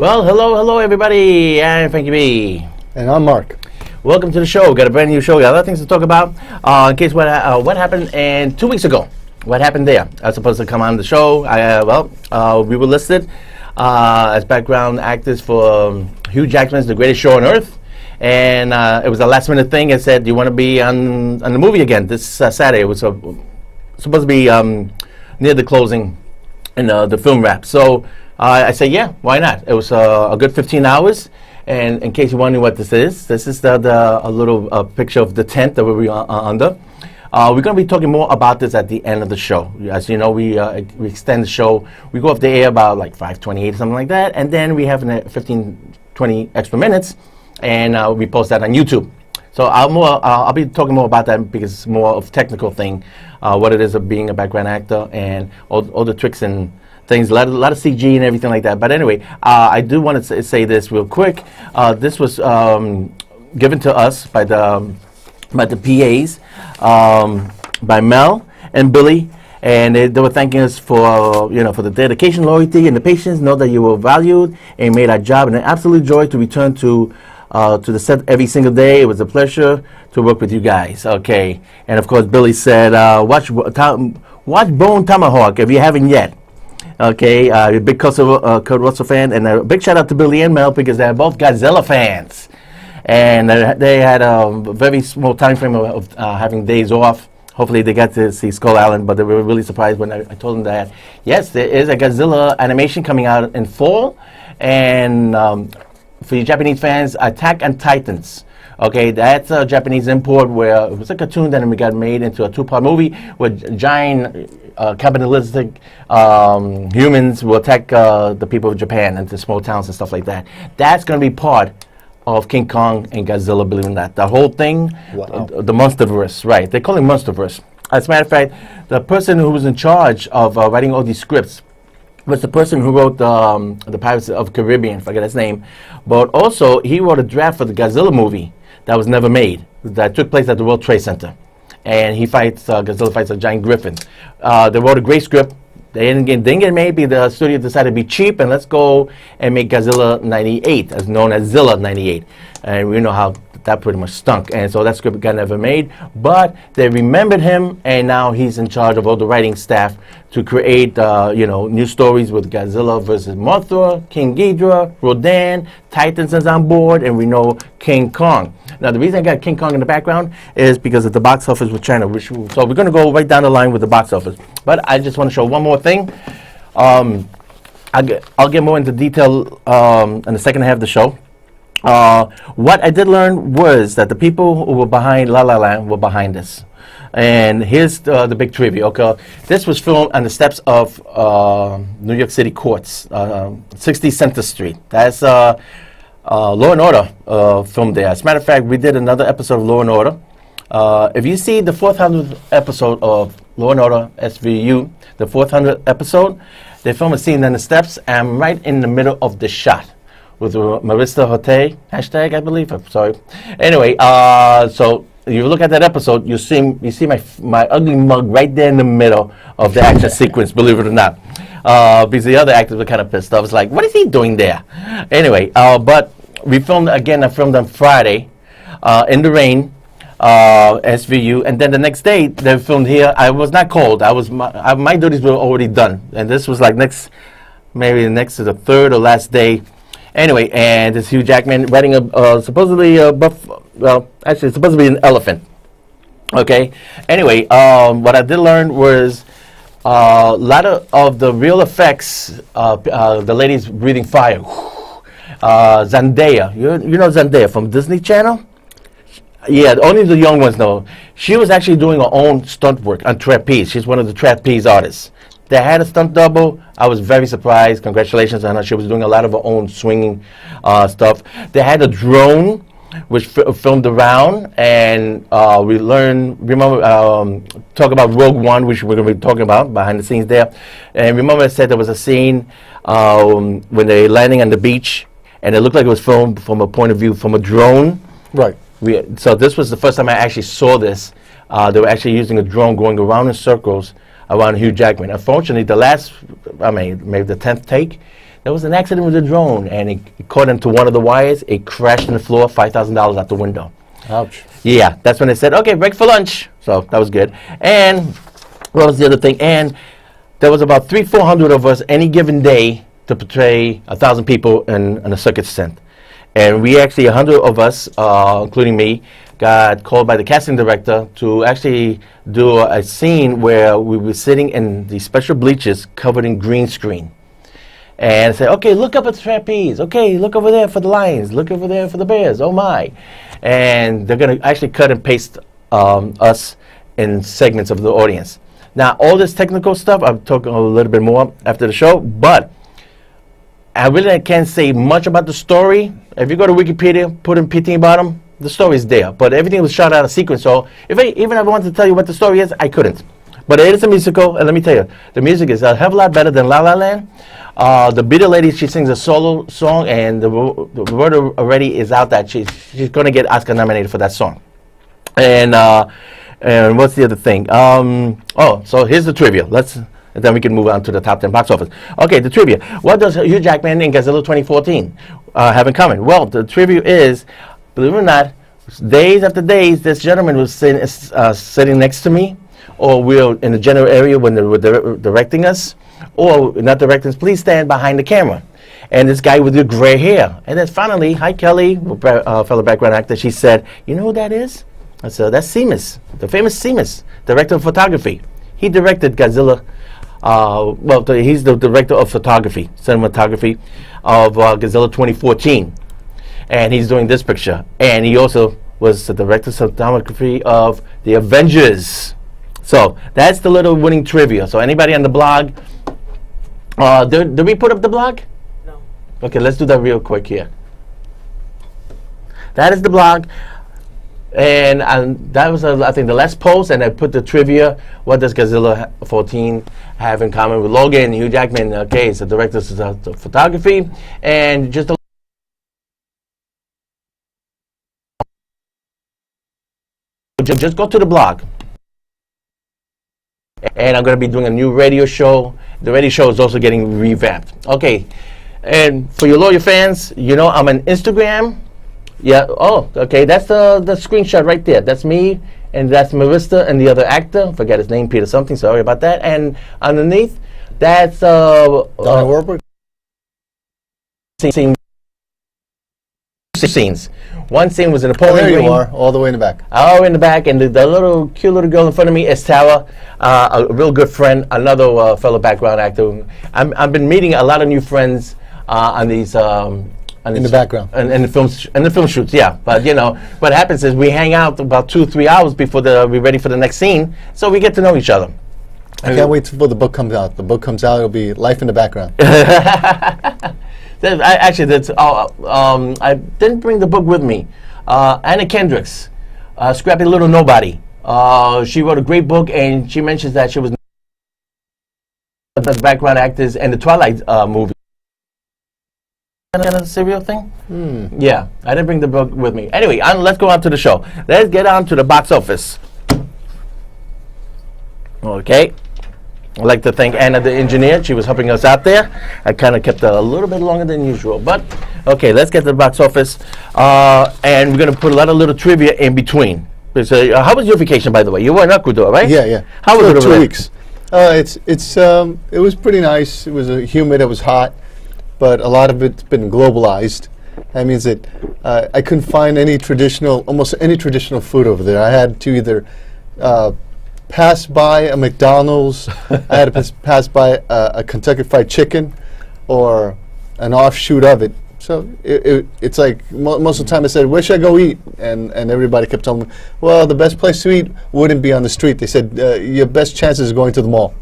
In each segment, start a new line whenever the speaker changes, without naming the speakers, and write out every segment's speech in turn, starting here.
Well, hello, everybody. I'm Frankie B.
And I'm Mark.
Welcome to the show. Got a brand new show. We got other things to talk about. In case what happened 2 weeks ago. What happened there? I was supposed to come on the show. We were listed as background actors for Hugh Jackman's The Greatest Show on Earth. And it was a last minute thing. I said, do you want to be on the movie again this Saturday? It was supposed to be near the closing and the film wrap. So I said, yeah, why not? It was a good 15 hours. And in case you're wondering what this is a little picture of the tent that we're under. We're going to be talking more about this at the end of the show. As you know, we extend the show. We go off the air about like 5:28 or something like that. And then we have 15, 20 extra minutes. And we post that on YouTube. So I'll be talking more about that because it's more of a technical thing, what it is of being a background actor and all the tricks and things, a lot of CG and everything like that. But anyway, I do want to say this real quick. This was given to us by the PAs, by Mel and Billy, and they were thanking us for the dedication, loyalty, and the patience. Know that you were valued and made our job an absolute joy to return to the set every single day. It was a pleasure to work with you guys. Okay, and of course Billy said, watch Bone Tomahawk if you haven't yet. Okay, a big Kurt Russell fan, and a big shout out to Billy and Mel because they're both Godzilla fans, and they had a very small time frame of having days off. Hopefully they got to see Skull Island, but they were really surprised when I told them that yes, there is a Godzilla animation coming out in fall, and for you Japanese fans, Attack on Titans. Okay, that's a Japanese import where it was a cartoon that we got made into a two-part movie where giant capitalistic humans will attack the people of Japan and the small towns and stuff like that. That's going to be part of King Kong and Godzilla, believe it or not. The whole thing, wow. The Monsterverse, right. They call it Monsterverse. As a matter of fact, the person who was in charge of writing all these scripts was the person who wrote the Pirates of the Caribbean, forget his name. But also, he wrote a draft for the Godzilla movie that was never made, that took place at the World Trade Center. And Godzilla fights a giant griffin. They wrote a great script. They didn't get made because the studio decided to be cheap and let's go and make Godzilla 98, as known as Zilla 98. And we know how that pretty much stunk. And so that script got never made. But they remembered him, and now he's in charge of all the writing staff to create, new stories with Godzilla versus Mothra, King Ghidorah, Rodan, Titans is on board, and we know King Kong. Now, the reason I got King Kong in the background is because of the box office with China. So we're going to go right down the line with the box office. But I just want to show one more thing. I'll get more into detail in the second half of the show. What I did learn was that the people who were behind La La Land were behind this. And here's the big trivia. Okay, this was filmed on the steps of New York City courts, 60 Center Street. That's Law and Order filmed there. As a matter of fact, we did another episode of Law and Order. If you see the 400th episode of Law and Order SVU, the 400th episode, they filmed a scene on the steps. I'm right in the middle of the shot with Marissa Hote, hashtag, I believe. I'm sorry. Anyway, so you look at that episode, you see my ugly mug right there in the middle of the action sequence, believe it or not. Because the other actors were kind of pissed off. I was like, what is he doing there? Anyway, but we filmed again. I filmed on Friday in the rain, SVU, and then the next day they filmed here. I was not cold. My duties were already done, and this was like maybe next to the third or last day. Anyway, and it's Hugh Jackman riding supposedly it's supposed to be an elephant. Okay. Anyway, what I did learn was a lot of the real effects. The lady's breathing fire. Zendaya, you know Zendaya from Disney Channel? Yeah, only the young ones know. She was actually doing her own stunt work on trapeze. She's one of the trapeze artists. They had a stunt double. I was very surprised. Congratulations on her. She was doing a lot of her own swinging stuff. They had a drone which filmed around, and talk about Rogue One, which we're going to be talking about behind the scenes there. And remember I said there was a scene when they're landing on the beach, and it looked like it was filmed from a point of view from a drone.
Right.
So this was the first time I actually saw this. They were actually using a drone going around in circles around Hugh Jackman. Unfortunately, maybe the 10th take, there was an accident with a drone, and it caught into one of the wires. It crashed on the floor, $5,000 out the window.
Ouch.
Yeah, that's when they said, okay, break for lunch. So that was good. And what was the other thing? And there was about 400 of us any given day to portray 1,000 people in a circus tent. And we actually, 100 of us, including me, got called by the casting director to actually do a scene where we were sitting in the special bleachers covered in green screen. And say, okay, look up at the trapeze. Okay, look over there for the lions. Look over there for the bears. Oh my. And they're going to actually cut and paste us in segments of the audience. Now, all this technical stuff, I'll talk a little bit more after the show, but I really can't say much about the story. If you go to Wikipedia, put in PT bottom, the story is there. But everything was shot out of sequence, so even if I wanted to tell you what the story is, I couldn't. But it is a musical, and let me tell you, the music is a hell of a lot better than La La Land. The Bitter Lady, she sings a solo song, and the word already is out that she's going to get Oscar nominated for that song. And what's the other thing? So here's the trivia. And then we can move on to the top 10 box office. Okay, the trivia. What does Hugh Jackman and Godzilla 2014 have in common? Well, the trivia is, believe it or not, days after days, this gentleman was sitting next to me, or we're in the general area when they were directing us, or not directing us, please stand behind the camera. And this guy with the gray hair. And then finally, hi Kelly, fellow background actor, she said, you know who that is? I said, that's Seamus, the famous Seamus, director of photography. He directed Godzilla. He's the director of photography, cinematography of Godzilla 2014. And he's doing this picture. And he also was the director of cinematography of The Avengers. So that's the little winning trivia. So anybody on the blog, did we put up the blog? No. Okay, let's do that real quick here. That is the blog. And that was, I think, the last post, and I put the trivia. What does Godzilla 14 have in common with Logan? Hugh Jackman, okay, it's the director of photography. And just go to the blog. And I'm going to be doing a new radio show. The radio show is also getting revamped. Okay, and for your loyal fans, you know I'm on Instagram. Yeah, oh, okay, that's the screenshot right there. That's me, and that's Marista and the other actor. Forget his name, Peter something, sorry about that. And underneath, that's
Donna Warburg?
Scenes. One scene was in a polling
there
green.
You are, all the way in the back.
Oh, in the back, and the little cute little girl in front of me is Tara, a real good friend, another fellow background actor. I've been meeting a lot of new friends on these...
in the background.
And the film shoots, yeah. But you know, what happens is we hang out about 2-3 hours before we're ready for the next scene, so we get to know each other.
I can't wait till the book comes out. The book comes out, it'll be Life in the Background.
I didn't bring the book with me. Anna Kendricks, Scrappy Little Nobody. She wrote a great book, and she mentions that she was the background actors in the Twilight movie. A serial thing? Yeah, I didn't bring the book with me. Anyway, let's go on to the show. Let's get on to the box office. Okay. I'd like to thank Anna, the engineer. She was helping us out there. I kind of kept it a little bit longer than usual. But, okay, let's get to the box office. And we're going to put a lot of little trivia in between. So, how was your vacation, by the way? You were in Ecuador, right?
Yeah.
How was it over
2 weeks. It was pretty nice. It was humid. It was hot. But a lot of it's been globalized. That means that I couldn't find almost any traditional food over there. I had to either pass by a McDonald's, I had to pass by a Kentucky Fried Chicken, or an offshoot of it. So it's like most of the time I said, where should I go eat? And everybody kept telling me, well, the best place to eat wouldn't be on the street. They said, your best chance is going to the mall.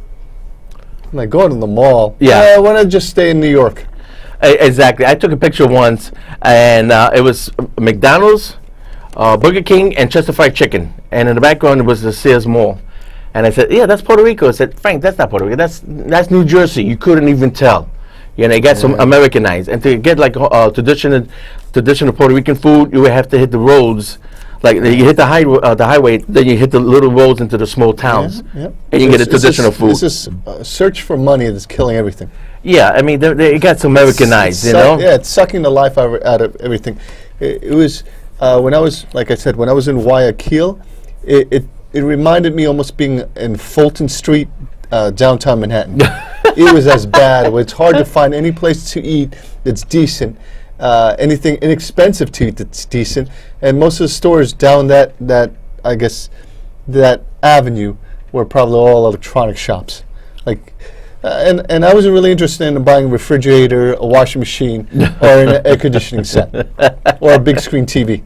I'm like, going to the mall?
Yeah.
Why not just stay in New York?
Exactly. I took a picture once, and it was McDonald's, Burger King, and Chester Fried Chicken. And in the background, it was the Sears Mall. And I said, yeah, that's Puerto Rico. I said, Frank, that's not Puerto Rico. That's New Jersey. You couldn't even tell. You know, it got some Americanized. And to get like traditional Puerto Rican food, you would have to hit the roads. Like you hit the highway, then you hit the little roads into the small towns, and you get a traditional food.
This is search for money that's killing everything.
Yeah, I mean, it got some Americanized, you know?
Yeah, it's sucking the life out of everything. It was, when I was, like I said, when I was in Guayaquil, it reminded me almost being in Fulton Street, downtown Manhattan. It was as bad. It's hard to find any place to eat that's decent, anything inexpensive to eat that's decent, and most of the stores down that I guess that avenue were probably all electronic shops. Like, and I wasn't really interested in buying a refrigerator, a washing machine, or an air conditioning set, or a big screen TV.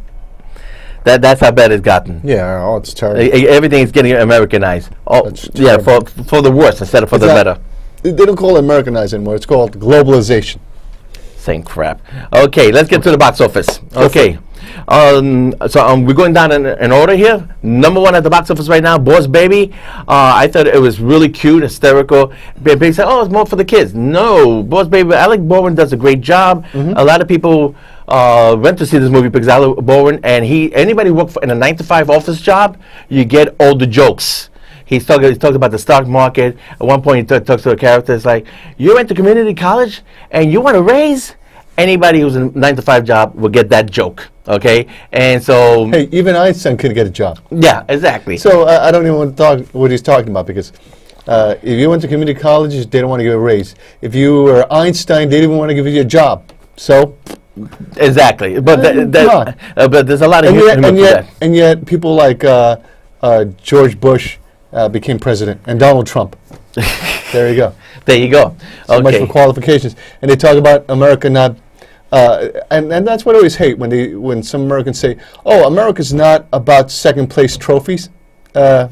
That's how bad it's gotten.
Yeah, oh, it's terrible.
Everything is getting Americanized. Oh, yeah, for the worse instead of for the better.
They don't call it Americanized anymore. It's called globalization.
Same crap. Okay, let's get to the box office. Okay. We're going down in order here. Number one at the box office right now, Boss Baby. I thought it was really cute, hysterical. People say, oh, it's more for the kids. No, Boss Baby, Alec Baldwin does a great job. A lot of people went to see this movie because Alec Baldwin, and anybody who worked in a 9-to-5 office job, you get all the jokes. He talked about the stock market. At one point, he talks to a character. It's like, you went to community college and you want a raise? Anybody who's in a 9-to-5 job will get that joke, okay? And so...
Hey, even Einstein could get a job.
Yeah, exactly.
So I don't even want to talk what he's talking about, because if you went to community colleges, they don't want to give a raise. If you were Einstein, they didn't want to give you a job. So...
Exactly. But but there's a lot of...
And yet people like George Bush became president, and Donald Trump. There you go.
There you go.
So much for qualifications. And they talk about America not, and that's what I always hate when some Americans say, "Oh, America's not about second place trophies." I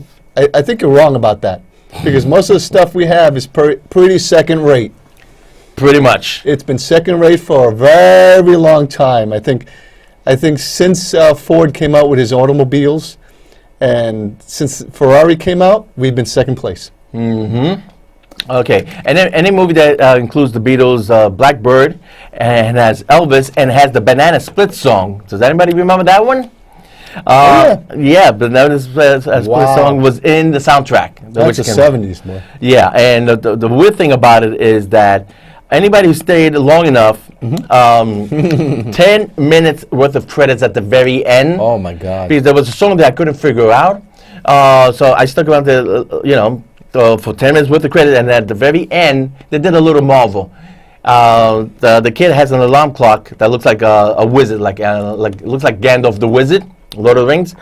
think you're wrong about that, because most of the stuff we have is pretty second rate.
Pretty much.
It's been second rate for a very long time. I think since Ford came out with his automobiles, and since Ferrari came out, we've been second place.
Mm-hmm. Okay, and then any movie that includes the Beatles' Blackbird and has Elvis and has the Banana Split song. Does anybody remember that one? Yeah, but Banana Split song was in the soundtrack.
That's the 70s, man.
Yeah, and the weird thing about it is that anybody who stayed long enough, 10 minutes worth of credits at the very end.
Oh my God!
Because there was a song that I couldn't figure out, so I stuck around to for 10 minutes worth of credit, and at the very end, they did a little marvel. The kid has an alarm clock that looks like a wizard, like it looks like Gandalf the Wizard, Lord of the Rings,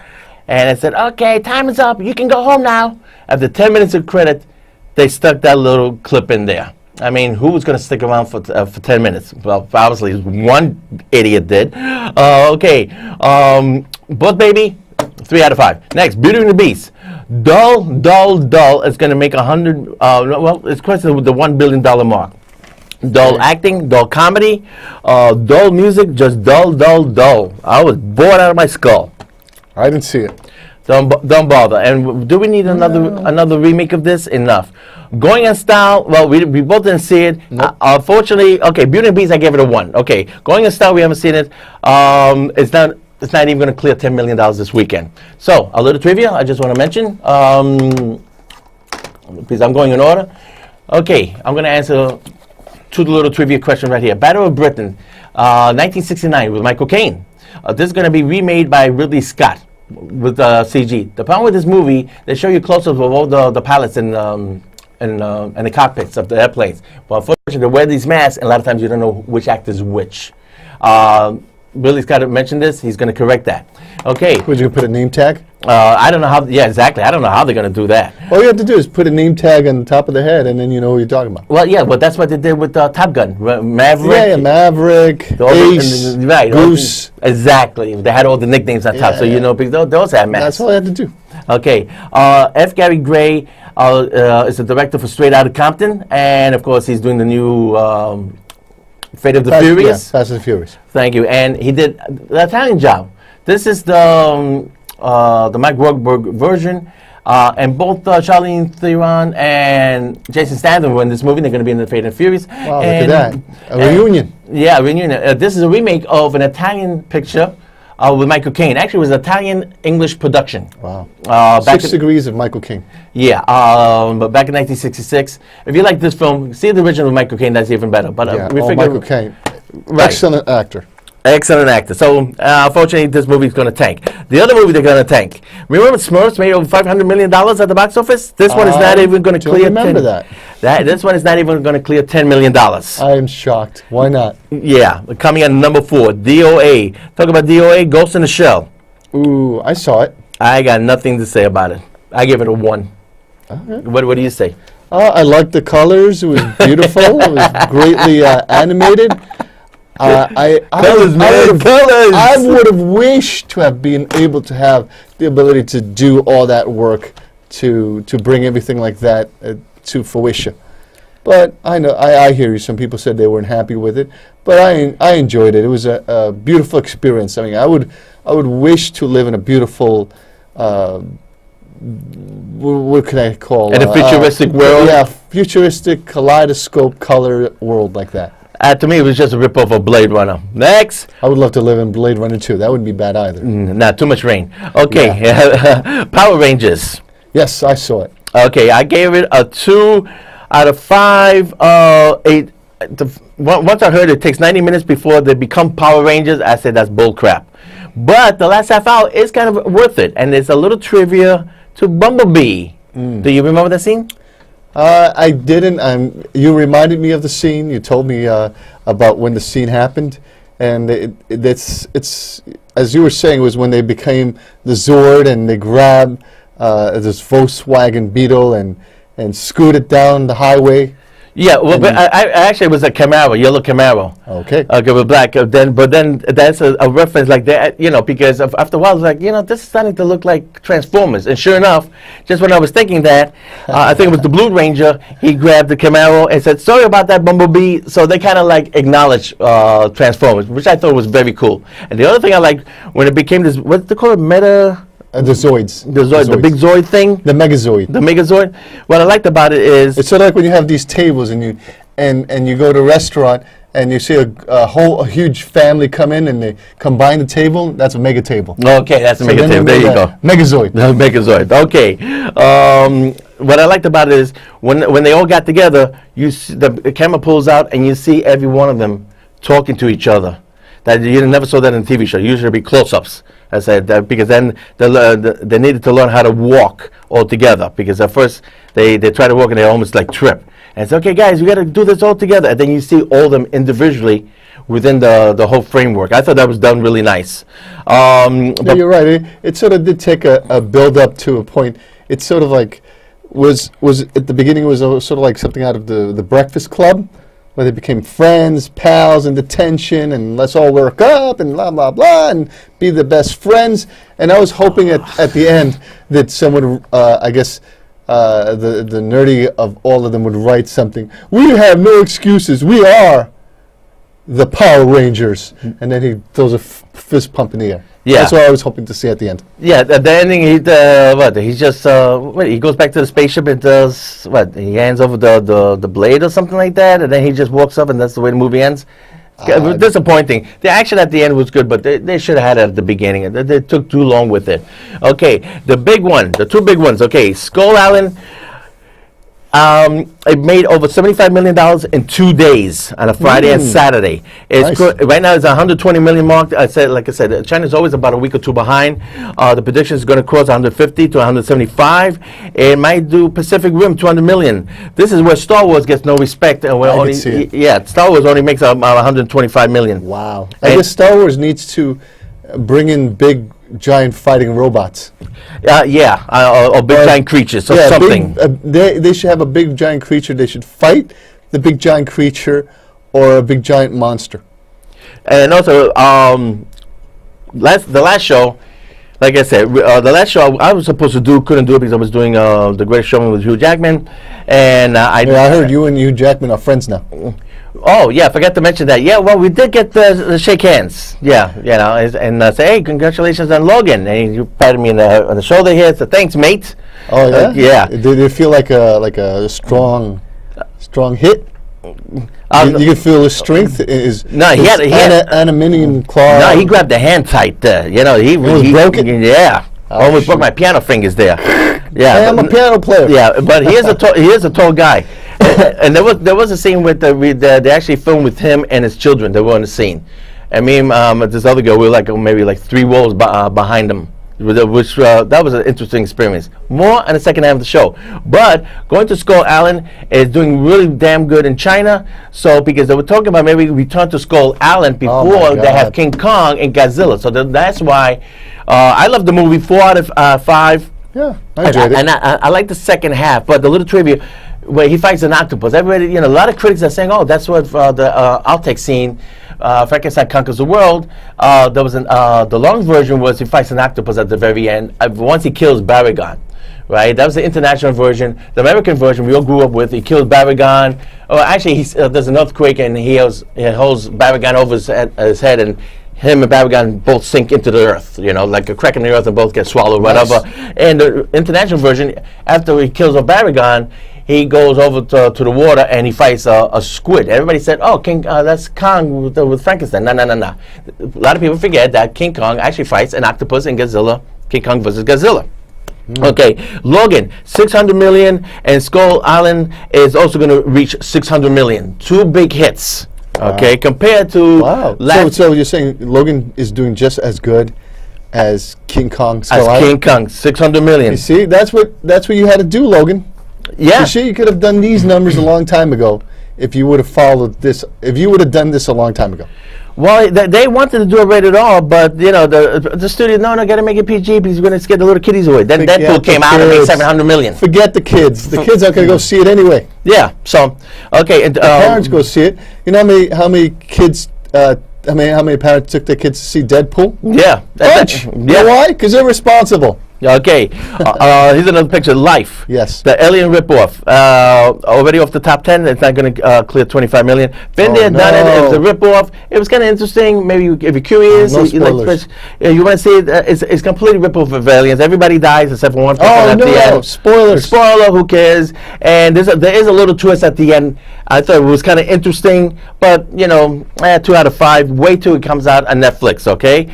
and it said, "Okay, time is up. You can go home now." After 10 minutes of credit, they stuck that little clip in there. I mean, who was going to stick around for 10 minutes? Well, obviously, one idiot did. Okay, Boss Baby, 3 out of 5. Next, Beauty and the Beast. Dull. It's going to make 100. Well, it's close to the $1 billion mark. Dull acting, dull comedy, dull music, just dull. I was bored out of my skull.
I didn't see it.
Don't bother. And do we need another remake of this? Enough. Going in Style, well, we both didn't see it.
Nope.
Unfortunately, okay, Beauty and the Beast, I gave it a 1. Okay, Going in Style, we haven't seen it. It's not even going to clear $10 million this weekend. So, a little trivia I just want to mention, because I'm going in order. Okay, I'm going to answer 2 little trivia questions right here. Battle of Britain, 1969 with Michael Caine. This is going to be remade by Ridley Scott with CG. The problem with this movie, they show you close-ups of all the pilots and the cockpits of the airplanes. But unfortunately, they wear these masks, and a lot of times you don't know which actor is which. Ridley Scott mentioned this. He's going to correct that. Okay.
Would you put a name tag?
I don't know how. Yeah, exactly. I don't know how they're going to do that.
All you have to do is put a name tag on the top of the head, and then you know who you're talking about.
Well, yeah, but that's what they did with Top Gun. Maverick.
Yeah, Maverick, Ace,
right,
Goose.
Exactly. They had all the nicknames on top, so you know, because those had masks.
That's all I had to do.
Okay. F. Gary Gray is the director for Straight Outta Compton, and of course, he's doing the new Fate of the Furious.
Yeah, Fast and Furious.
Thank you. And he did the Italian Job. This is the Mike Wahlberg version. And both Charlize Theron and Jason Statham were in this movie. They're going to be in the Fate and Furious.
Wow, look at that. A reunion.
Yeah, a reunion. This is a remake of an Italian picture with Michael Caine. Actually, it was Italian-English production.
Wow.
Back
6 Degrees of Michael King.
Yeah, but back in 1966. If you like this film, see the original with Michael Caine. That's even better. But
Yeah,
we figured
Michael Caine.
Right.
Excellent actor.
Excellent actor. So, unfortunately, this movie's going to tank. The other movie they're going to tank. Remember Smurfs made over $500 million at the box office? This one is not even going to clear.
Remember that.
This one is not even going to clear $10 million.
I am shocked. Why not?
Yeah, coming in number 4, DOA. Talk about DOA, Ghost in the Shell.
Ooh, I saw it.
I got nothing to say about it. I give it a 1.
Okay.
What do you say?
I liked the colors. It was beautiful. It was greatly animated.
Colors, man, colors!
I would have wished to have been able to have the ability to do all that work to bring everything like that to fruition. But I know I hear you. Some people said they weren't happy with it, but I enjoyed it. It was a beautiful experience. I mean, I would wish to live in a beautiful. What can I call
in a futuristic world?
Yeah, futuristic kaleidoscope color world like that.
To me, it was just a rip-off of Blade Runner. Next.
I would love to live in Blade Runner 2. That wouldn't be bad either.
Not too much rain. Okay, yeah. Power Rangers.
Yes, I saw it.
Okay, I gave it a 2 out of 5. 8. Once I heard it takes 90 minutes before they become Power Rangers, I said that's bull crap. But the last half hour is kind of worth it, and there's a little trivia to Bumblebee. Do you remember that scene?
I didn't. You reminded me of the scene. You told me about when the scene happened, and it's as you were saying, it was when they became the Zord and they grabbed this Volkswagen Beetle and scooted down the highway.
Yeah, well, but I actually it was a Camaro, yellow Camaro.
Okay.
Okay, with black. But then that's a reference like that, because after a while, it's like, this is starting to look like Transformers. And sure enough, just when I was thinking that, I think it was the Blue Ranger, he grabbed the Camaro and said, sorry about that, Bumblebee. So they kind of like acknowledged Transformers, which I thought was very cool. And the other thing I liked, when it became this, what do they call it,
the Zoids.
The big Zoid thing?
The Megazoid.
The Megazoid. What I liked about it is...
It's sort of like when you have these tables and you go to a restaurant and you see a huge family come in and they combine the table. That's a mega table.
Okay, that's a mega table. There you go.
Megazoid.
Megazoid. Okay. What I liked about it is when they all got together, the camera pulls out and you see every one of them talking to each other. That you never saw that in a TV show. Usually it'd be close-ups. I said because then they needed to learn how to walk all together. Because at first they try to walk and they almost like trip. And it's okay, guys, we got to do this all together. And then you see all of them individually within the whole framework. I thought that was done really nice.
But you're right. It sort of did take a build up to a point. It's sort of like was at the beginning it was sort of like something out of the Breakfast Club, where they became friends, pals, and the tension, and let's all work up, and blah, blah, blah, and be the best friends. And I was hoping at the end that someone, I guess, the nerdy of all of them would write something. We have no excuses. We are the Power Rangers. And then he throws a fist pump in the air.
Yeah.
That's what I was hoping to see at the end.
Yeah, at the ending, he's just, he goes back to the spaceship and does, he hands over the blade or something like that, and then he just walks up, and that's the way the movie ends. It was disappointing. The action at the end was good, but they should have had it at the beginning. They took too long with it. Okay, the two big ones. Okay, Skull Island. It made over $75 million in 2 days on a Friday and Saturday. It's
Nice.
right now it's a 120 million mark. Like I said, China's always about a week or two behind. The prediction is going to cross 150 to 175. It might do Pacific Rim 200 million. This is where Star Wars gets no respect. And
I can see it.
Yeah, Star Wars only makes about 125 million.
Wow. I guess Star Wars needs to bring in big, giant fighting robots.
Or big giant creatures or something.
They should have a big giant creature. They should fight the big giant creature or a big giant monster.
And also, the last show, like I said, the last show I was supposed to do, couldn't do it because I was doing The Greatest Showman with Hugh Jackman. And I
heard you and Hugh Jackman are friends now.
Oh, yeah, I forgot to mention that. Yeah, well, we did get the shake hands. Yeah, and say, hey, congratulations on Logan. And he patted me on the shoulder here. So thanks, mate.
Oh, yeah?
Yeah.
Did it feel like a strong hit? You can feel his strength.
No, he had
aluminium claw.
No, he grabbed the hand tight. He
broke it?
Yeah.
Oh,
Almost broke
shoot.
my piano fingers there. Yeah,
Hey, I'm a piano player.
Yeah, but he is a tall guy. And there was a scene with they actually filmed with him and his children. They were on the scene, and me and this other girl, we were like maybe like 3 rows behind them, which that was an interesting experience. More on the second half of the show. But going to Skull Island is doing really damn good in China. So because they were talking about maybe return to Skull Island before they have King Kong and Godzilla. So that's why I love the movie. 4 out of 5.
Yeah, I enjoyed it.
And I like the second half, but the little trivia where he fights an octopus. Everybody, a lot of critics are saying, "Oh, that's what the outtake scene, Frankenstein Conquers the World." There was the long version was he fights an octopus at the very end. Once he kills Baragon, right? That was the international version. The American version we all grew up with. He kills Baragon. Oh, actually, there's an earthquake and he holds Baragon over his head and. Him and Baragon both sink into the earth, like a crack in the earth, and both get swallowed, whatever. And the international version, after he kills Baragon, he goes over to the water and he fights a squid. Everybody said, "Oh, that's Kong with Frankenstein." No. A lot of people forget that King Kong actually fights an octopus in Godzilla. King Kong versus Godzilla. Okay, Logan, 600 million, and Skull Island is also going to reach 600 million. 2 big hits. Okay, compared to
So you're saying Logan is doing just as good as King Kong?
King Kong, 600 million.
You see, that's what you had to do, Logan.
Yeah.
You see, you could have done these numbers a long time ago if you would have followed this. If you would have done this a long time ago.
Well, they wanted to do a rated R, but the studio got to make it PG because we're going to scare the little kiddies away. Then Deadpool came out and made 700 million.
Forget the kids. The kids aren't going to go see it anyway.
Yeah. So, okay. And,
parents go see it. You know how many kids? How many parents took their kids to see Deadpool?
Yeah.
Bunch. You know why? Because they're responsible.
Okay, here's another picture. Life.
Yes.
The Alien ripoff. Already off the top 10. It's not going to clear 25 million. Been there, done it. It was a ripoff. It was kind of interesting. Maybe if you're curious,
no
you want to see it. It's completely ripoff of Aliens. Everybody dies except for one person at the end.
Spoilers.
Spoiler. Who cares? And there is a little twist at the end. I thought it was kind of interesting, but 2 out of 5. Wait till it comes out on Netflix. Okay.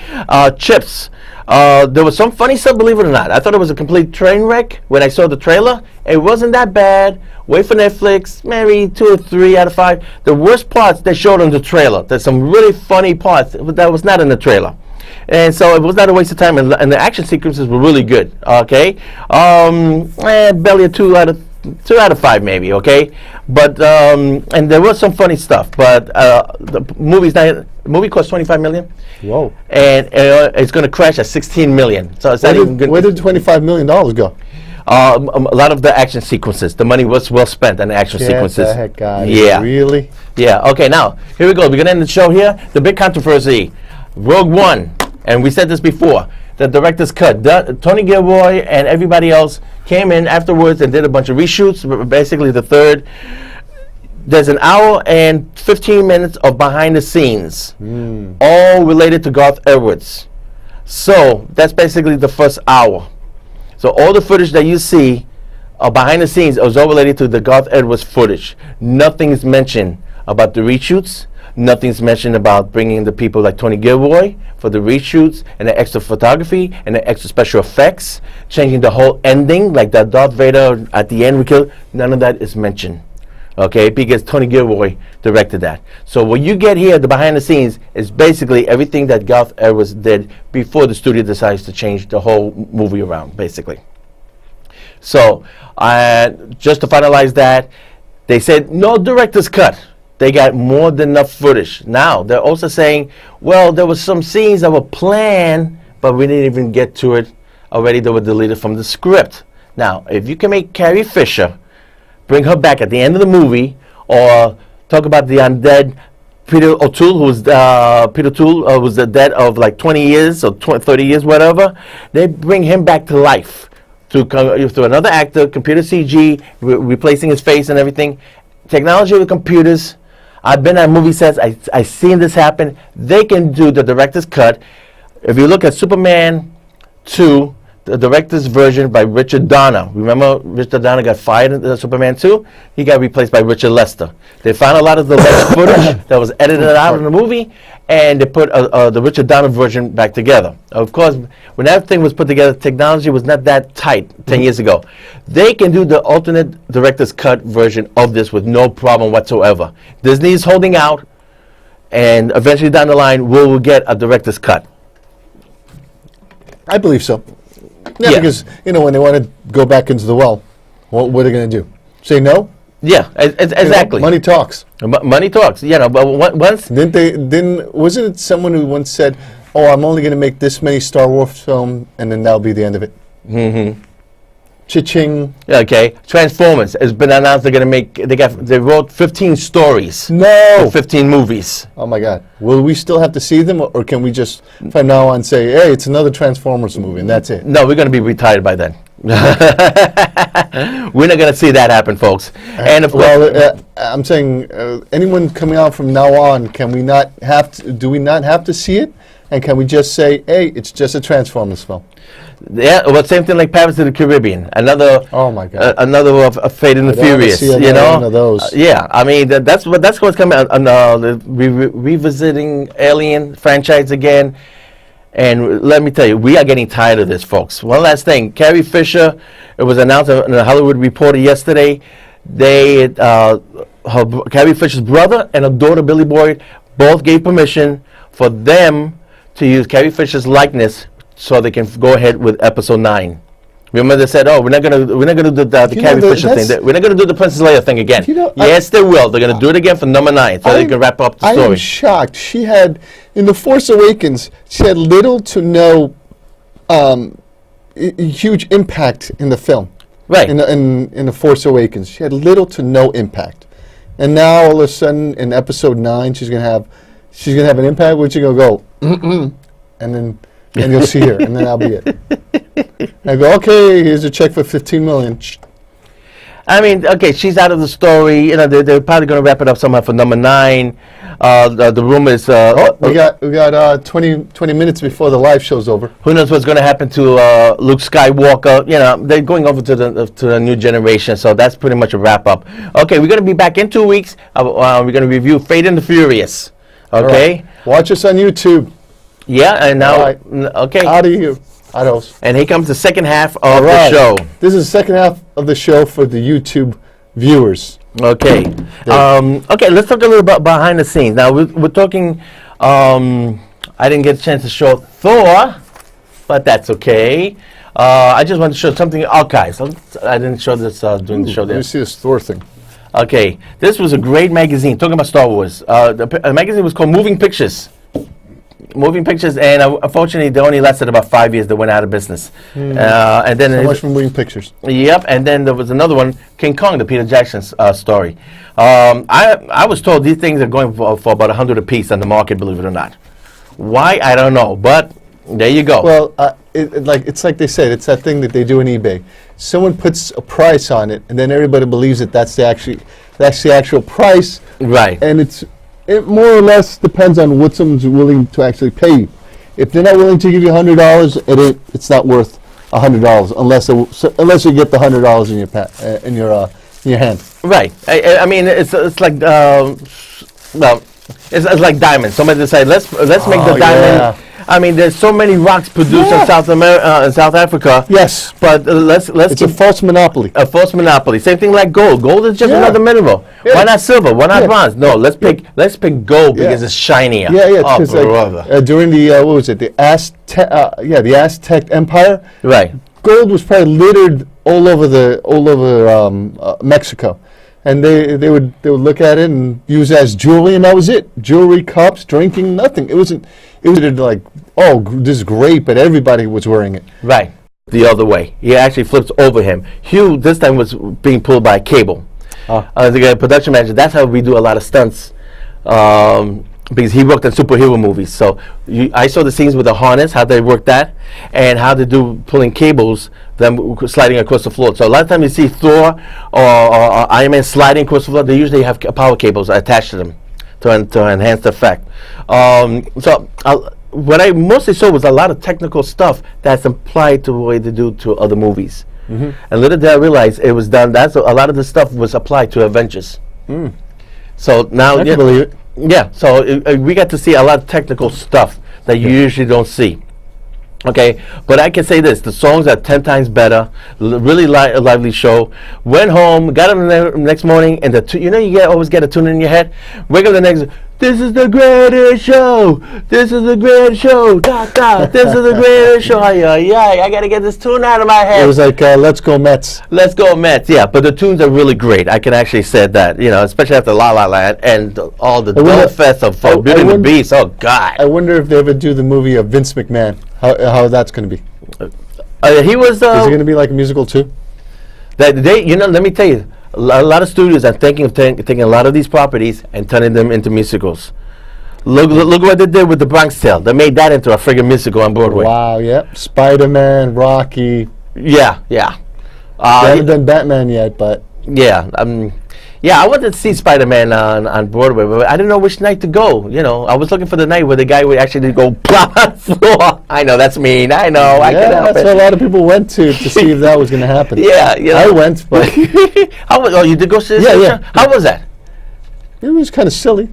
Chips. There was some funny stuff, believe it or not. I thought it was a complete train wreck when I saw the trailer. It wasn't that bad. Wait for Netflix, maybe 2 or 3 out of 5. The worst parts they showed in the trailer. There's some really funny parts that was not in the trailer. And so it was not a waste of time, and the action sequences were really good. Okay, barely a 2 out of 5 maybe. Okay, but and there was some funny stuff, but the movie cost 25 million.
Whoa!
And it's going to crash at 16 million. So it's not even good.
Where did $25 million go?
A lot of the action sequences. The money was well spent on the action sequences.
Get the heck out.
Yeah.
Really?
Yeah. Okay. Now here we go. We're going to end the show here. The big controversy, Rogue One, and we said this before. The director's cut. Tony Gilroy and everybody else came in afterwards and did a bunch of reshoots. Basically, the third. There's an hour and 15 minutes of behind the scenes, all related to Garth Edwards. So that's basically the first hour. So all the footage that you see behind the scenes is all related to the Garth Edwards footage. Nothing is mentioned about the reshoots. Nothing's mentioned about bringing the people like Tony Gilroy for the reshoots and the extra photography and the extra special effects, changing the whole ending, like that Darth Vader at the end we killed. None of that is mentioned. Okay, because Tony Gilroy directed that. So what you get here, the behind the scenes, is basically everything that Garth Edwards did before the studio decides to change the whole movie around, basically. So, just to finalize that, they said no director's cut. They got more than enough footage. Now, they're also saying, well, there were some scenes that were planned, but we didn't even get to it already. They were deleted from the script. Now, if you can make Carrie Fisher, bring her back at the end of the movie, or talk about the undead Peter O'Toole, who was the dead of like 20 years or 30 years, whatever. They bring him back to life through another actor, computer CG, replacing his face and everything. Technology with computers. I've been at movie sets. I've seen this happen. They can do the director's cut. If you look at Superman 2, the director's version by Richard Donner. Remember, Richard Donner got fired in Superman 2? He got replaced by Richard Lester. They found a lot of the Lester footage that was edited out in the movie, and they put the Richard Donner version back together. Of course, when that thing was put together, technology was not that tight 10 years ago. They can do the alternate director's cut version of this with no problem whatsoever. Disney is holding out, and eventually down the line, we'll get a director's cut.
I believe so. Yeah, because, when they want to go back into the well, what are they going to do? Say no?
Yeah, exactly.
Money talks.
Money talks. But once...
Wasn't it someone who once said, oh, I'm only going to make this many Star Wars films, and then that'll be the end of it? Mm-hmm. Cha-ching.
Okay. Transformers has been announced they're going to make... They wrote 15 stories.
No!
For 15 movies.
Oh, my God. Will we still have to see them, or can we just, from now on, say, hey, it's another Transformers movie, and that's it?
No, we're going to be retired by then. We're not going to see that happen, folks. And of course...
I'm saying, anyone coming out from now on, do we not have to see it? And can we just say, hey, it's just a Transformers film?
Yeah, well, same thing like Pirates of the Caribbean. Another.
Oh my God.
Another of Fate and the Furious.
One of those.
Yeah, I mean that's what's coming out. Revisiting Alien franchise again, and let me tell you, we are getting tired of this, folks. One last thing, Carrie Fisher. It was announced in the Hollywood Reporter yesterday. Carrie Fisher's brother and her daughter Billy Boyd both gave permission for them to use Carrie Fisher's likeness, so they can go ahead with episode 9. Remember they said, "Oh, we're not gonna do the Carrie Fisher thing. We're not gonna do the Princess Leia thing again." Yes, they will. They're gonna do it again for number 9, so they can wrap up the story.
I am shocked. She had in The Force Awakens. She had little to no huge impact in the film.
Right.
In The Force Awakens, she had little to no impact, and now all of a sudden in episode 9, she's gonna have an impact. Which you're gonna go, and then. And you'll see her, and then that'll be it. I go, okay, here's a check for $15 million.
I mean, okay, she's out of the story. They're probably going to wrap it up somehow for number 9. The rumor is...
we got 20 minutes before the live show's over.
Who knows what's going to happen to Luke Skywalker? They're going over to the new generation, so that's pretty much a wrap up. Okay, we're going to be back in 2 weeks. We're going to review Fate and the Furious. Okay?
Right. Watch us on YouTube.
Yeah, and now, okay.
Out of here. Adios.
And here comes the second half of the show.
This is the second half of the show for the YouTube viewers.
Okay. Okay, let's talk a little bit behind the scenes. Now, we're talking, I didn't get a chance to show Thor, but that's okay. I just wanted to show something archives. I didn't show this during the show there.
Let me see this Thor thing.
Okay, this was a great magazine, talking about Star Wars. The magazine was called Moving Pictures. And unfortunately, they only lasted about 5 years. They went out of business. And then
so much for Moving Pictures.
Yep. And then there was another one, King Kong, the Peter Jackson story. I was told these things are going for about 100 apiece on the market. Believe it or not. Why? I don't know. But there you go.
Well, it's like they said. It's that thing that they do on eBay. Someone puts a price on it, and then everybody believes that that's the actual price.
Right.
And it more or less depends on what someone's willing to actually pay you. If they're not willing to give you $100, it's not worth $100 unless you get the $100 in your hand.
Right. I mean, it's like it's like diamonds. Somebody decided let's make the diamond.
Yeah.
I mean, there's so many rocks produced in South Africa.
Yes,
but let's.
It's a false monopoly.
A false monopoly. Same thing like gold. Gold is just another mineral. Yeah. Why not silver? Why not bronze? No, let's pick gold because it's shinier.
Yeah.
Oh, brother.
During the what was it? The Aztec Empire.
Right.
Gold was probably littered all over Mexico. And they would look at it and use it as jewelry, and that was it. Jewelry, cups, drinking, nothing. It was like, oh, this is great, but everybody was wearing it.
Right. The other way. He actually flips over him. Hugh this time was being pulled by a cable. The production manager. That's how we do a lot of stunts. Because he worked on superhero movies. So I saw the scenes with the harness, how they worked that, and how they do pulling cables, them sliding across the floor. So a lot of times you see Thor or Iron Man sliding across the floor, they usually have power cables attached to them to enhance the effect. So what I mostly saw was a lot of technical stuff that's applied to the way they do to other movies. Mm-hmm. And little did I realize it was done. That's a lot of the stuff was applied to Avengers. So now,
I can believe it.
yeah. So we got to see a lot of technical stuff that you usually don't see. Okay, but I can say this: the songs are 10 times better. Really lively show. Went home, got up the next morning, and you always get a tune in your head. Wake up the next. This is the greatest show. This is the greatest show. This is the greatest show. I gotta get this tune out of my head.
It was like Let's Go Mets.
Let's Go Mets. Yeah, but the tunes are really great. I can actually say that. Especially after La La Land and all the Doll Fest of Beauty and the Beast. Oh God.
I wonder if they ever do the movie of Vince McMahon. How that's going to be.
He was.
Is it going to be like a musical too?
Let me tell you, a lot of studios are thinking of taking a lot of these properties and turning them into musicals. Look what they did with The Bronx Tale. They made that into a friggin' musical on Broadway.
Wow, yep. Spider-Man, Rocky.
Yeah.
They haven't done Batman yet, but...
Yeah, I wanted to see Spider-Man on Broadway, but I didn't know which night to go. I was looking for the night where the guy would actually go plop on the floor. I know, that's mean. I know, I can help
that's
it.
what a lot of people went to see if that was going to happen.
Yeah,
I went, but...
you did go see this?
Yeah.
How was that?
It was kind of silly.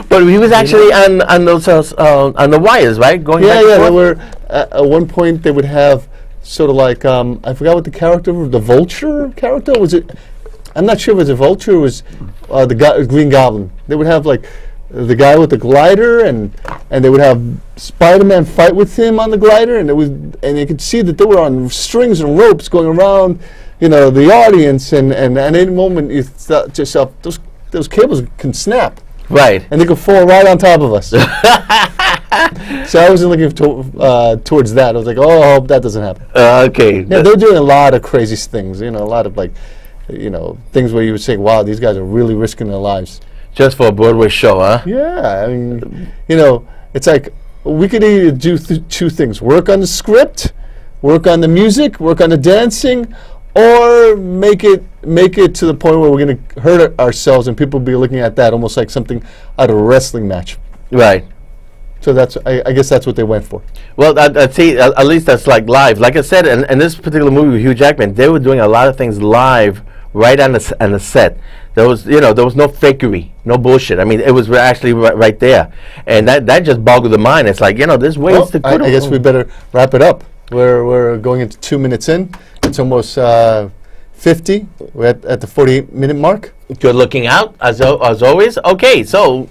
But he was actually on those on the wires, right? Going back and forth?
They were at one point they would have sort of like I forgot what the character, the Vulture character was it. I'm not sure if it was a Vulture or was the Green Goblin. They would have like the guy with the glider and they would have Spider-Man fight with him on the glider and you could see that they were on strings and ropes going around, the audience and at any moment you thought to yourself those cables can snap.
Right.
And they could fall right on top of us. So I wasn't looking towards that. I was like, oh, I hope that doesn't happen.
Okay.
Yeah, they're doing a lot of crazy things. A lot of things where you would say, wow, these guys are really risking their lives.
Just for a Broadway show, huh?
Yeah. I mean, it's like we could either do two things. Work on the script, work on the music, work on the dancing, or make it to the point where we're going to hurt ourselves and people will be looking at that almost like something out of a wrestling match.
Right.
So I guess that's what they went for.
Well, I'd say at least that's like live. Like I said, in this particular movie with Hugh Jackman, they were doing a lot of things live right on the set. There was no fakery, no bullshit. I mean, it was actually right there, and that just boggled the mind. It's like there's ways to.
I guess we better wrap it up. We're going into 2 minutes in. It's almost 50. We're at the 48-minute mark.
Good looking out as always. Okay, so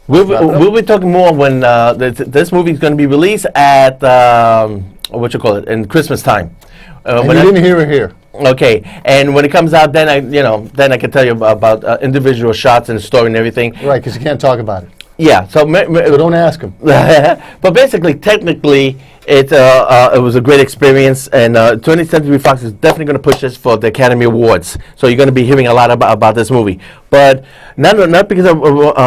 we'll be talking more when this movie is going to be released at in Christmas time.
And you didn't hear it here.
Okay, and when it comes out, then I can tell you about individual shots and the story and everything.
Right, because you can't talk about it.
Yeah, so
don't ask him.
But basically, technically, it was a great experience, and 20th Century Fox is definitely going to push this for the Academy Awards. So you're going to be hearing a lot about this movie, but not because I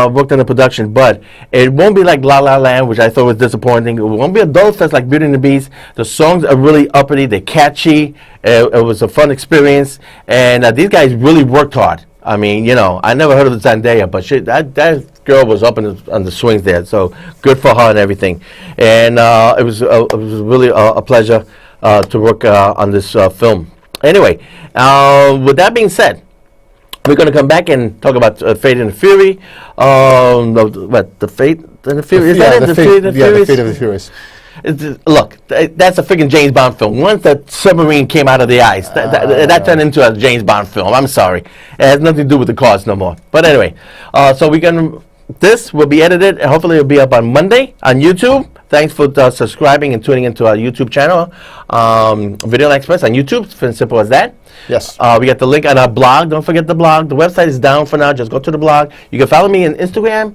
worked on the production, but it won't be like La La Land, which I thought was disappointing. It won't be a dull fest like Beauty and the Beast. The songs are really uppity, they're catchy. It was a fun experience, and these guys really worked hard. I mean, I never heard of the Zendaya, but that girl was up on the swings there. So good for her and everything. And it was really a pleasure to work on this film. Anyway, with that being said, we're going to come back and talk about Fate and the Fury. The Fate and the Fury?
The Fate of the Furious.
Look, that's a freaking James Bond film. Once that submarine came out of the ice, that turned into a James Bond film. I'm sorry. It has nothing to do with the cars no more. But anyway, so this will be edited, and hopefully it'll be up on Monday on YouTube. Thanks for subscribing and tuning into our YouTube channel, Videoland Express on YouTube. It's as simple as that.
Yes.
We got the link on our blog. Don't forget the blog. The website is down for now. Just go to the blog. You can follow me on Instagram,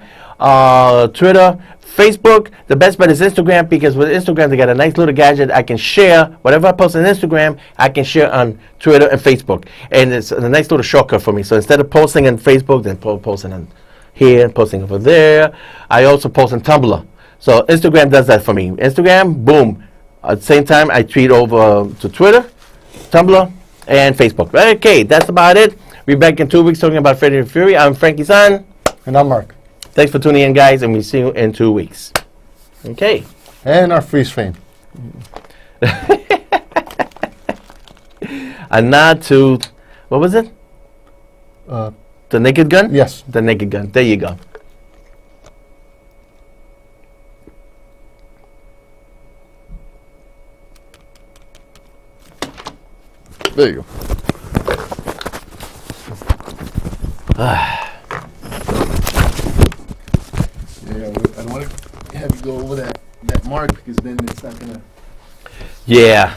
Twitter, Facebook. The best bet is Instagram, because with Instagram they got a nice little gadget. I can share whatever I post on Instagram, I can share on Twitter and Facebook, and it's a nice little shortcut for me. So instead of posting on Facebook, then posting on here and posting over there, I also post on Tumblr. So Instagram does that for me. Instagram, boom. At the same time, I tweet over to Twitter, Tumblr, and Facebook. Okay, that's about it. We'll be back in 2 weeks talking about Fate and Fury. I'm Frankie San.
And I'm Mark.
Thanks for tuning in, guys, and we see you in 2 weeks. Okay.
And our freeze frame.
A nod to, what was it? The Naked Gun?
Yes.
The Naked Gun. There you go.
There you go. Yeah, I don't want to have you go over that mark because then it's not gonna.
Yeah.